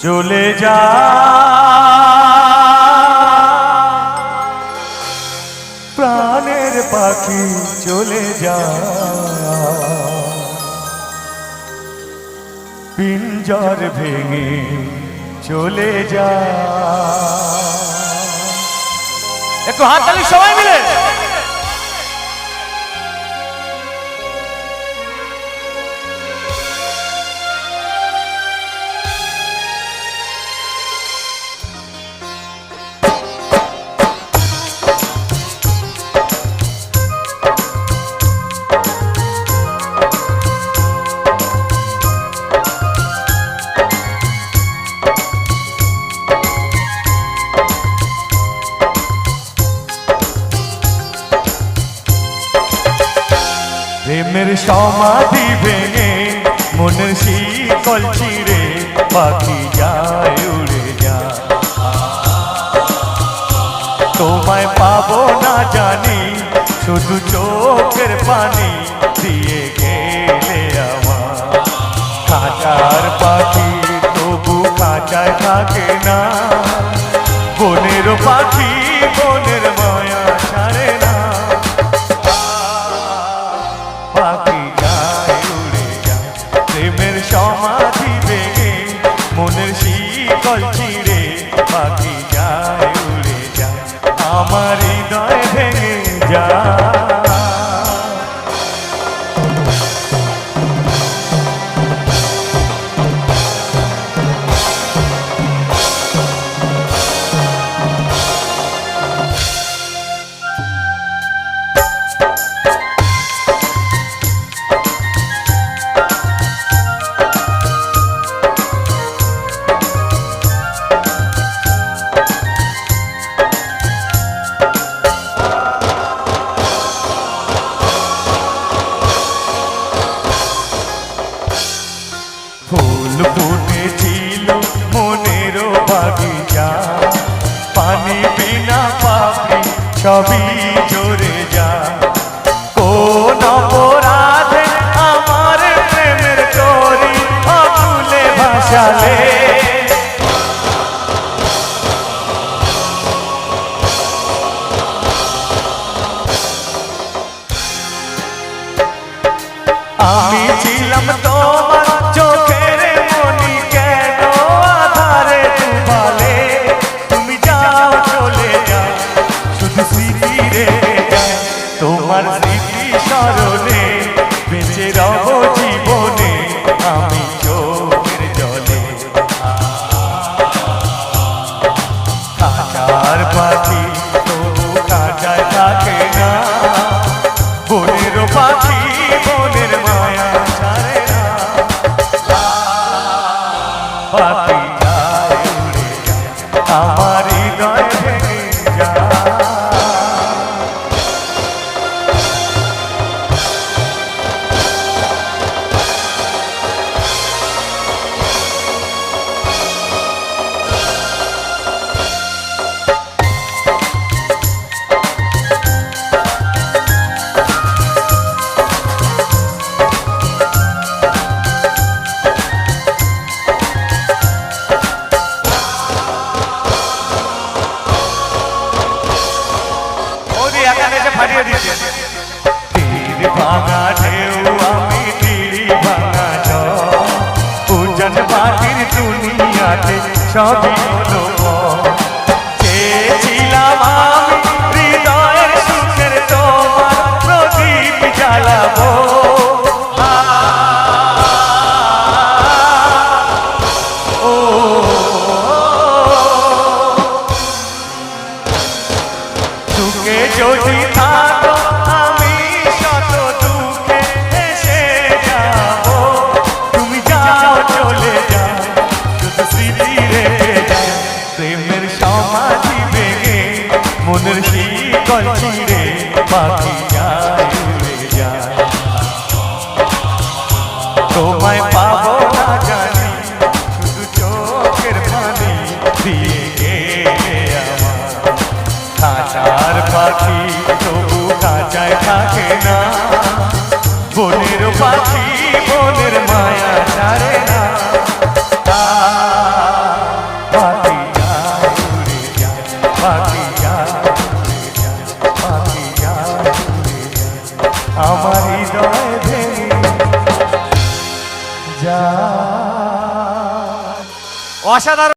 চলে যা প্রাণের পাখি চলে যা পিঞ্জর ভেঙে চলে যা। একটু হাততালি সবাই মিলে। প্রেমের সমাধি ভেঙে মনের শিকল ছিঁড়ে পাখি যায় উড়ে যায়। তোমায় পাবো না জানি শুধু চোখের পানি দিয়ে গেলে আমার। খাঁচার পাখি তবু খাঁচায় থাকে না, বনের পাখি বনের মায়া ছাড়ে না। পাখি যায় উড়ে যায় প্রেমের সমাধি ভেঙে মনের শিকল ছিঁড়ে পাখি যায় উড়ে যায় আমার হৃদয় ভেঙে যায়। ফুল ফুটেছিল মনের বাগিচা, পানি বিনা পাপড়ি সবই ঝরে যায়। কোন অপরাধে আমার প্রেমের তরি আকুলে ভাসালে, আমি ছিলাম তোমার চোখের মনি কেন আধারে ডুবালে। তুমি যাও চলে যাও শুধু স্মৃতি রেখে যায়, তোমার স্মৃতি স্মরণে বেঁচে রব জীবনে আমি চোখের জলে। খাঁচার পাখি তবু খাঁচায় থাকে না, বনের পাখি বনের মায়া ছাড়ে না। পাখি যায় উড়ে যায় আমার হৃদয় ভেঙে যায়। তীর ভাঙা ঢেউ আমি তীরি ভাঙা জল, উজান পাখির দুনিয়াতে সবই হলো চেয়েছিলাম আমি হৃদয়ের সুখের তোমার প্রদীপ জ্বালাবো। ও সুখে যদি থাকো আমি শত দুঃখে এসে যাব। তুমি যাও চলে যাও শুধু স্মৃতি রেখে যায়, প্রেমের সমাধি ভেঙে মনের শিকল ছিঁড়ে পাখি যায় উড়ে যায়। তোমায় পাবো না জানি শুধু চোখের পানি দিয়ে গেলে আমার। খাঁচার পাখি তবু খাঁচায় থাকে না, বনের পাখি বনের মায়া ছাড়ে না পাখি যায় উড়ে যায় পাখি যায় উড়ে যায় পাখি যায় উড়ে যায় আমার হৃদয় ভেঙে যায়। অসাধারণ।